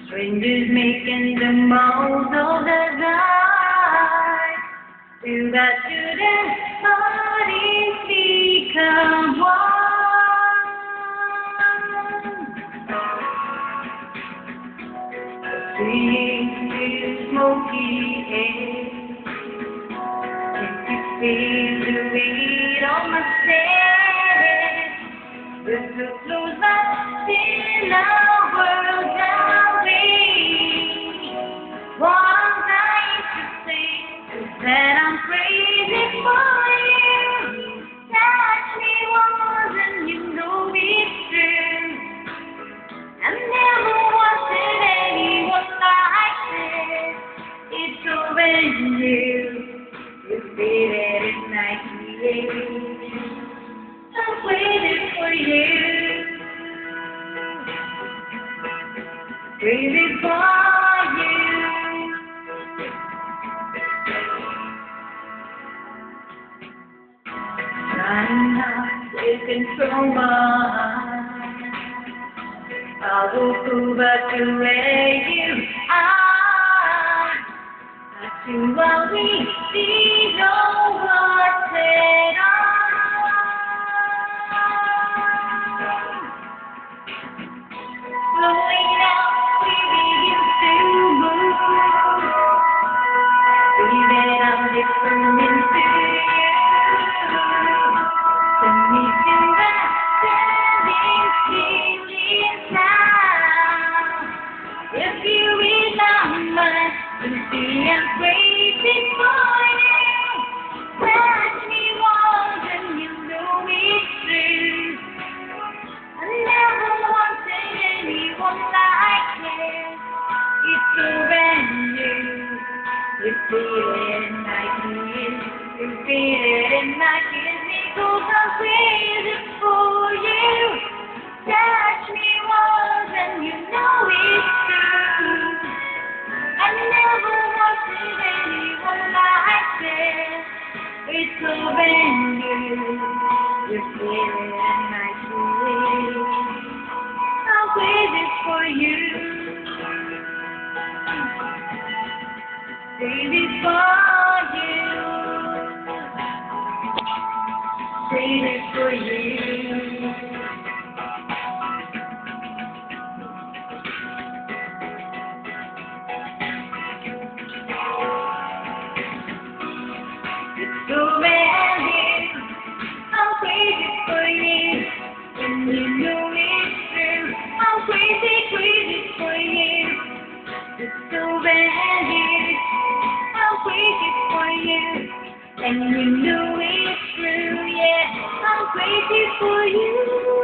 Strangers making the most of the night. You got to dance, bodies become one. Sweet smoky air. Can you feel the weight on my chest? With the close my still our world away. One night to say that I'm crazy for you. Touch me once and you know it's true. I never wanted anyone like this. It's over you. You feel it at night, yeah. I'm waiting for you. Crazy for you. Trying not to control my mind. I will go back to where you are. Not to what we see, no what's it on. Slowing down, we begin to move. Baby, I'm determined to you. Send me to that standing still inside. If you remember, you see I'm crazy for you. Touch me once and you know it's true. I never wanted anyone like this. It's so brand new. You feel it and I kiss. You feel it and I kiss me 'cause I'm crazy for you. Touch me once and you know it's true. I never wanted anyone like this. It's so brand new. You feel it and I kiss. I'm crazy for you. Crazy for you. Crazy for you. It's so bad, I'm crazy for you. And you know it's true. I'm crazy, crazy for you. It's so bad, I'm crazy for you. And you know it's true, yeah. I'm crazy for you.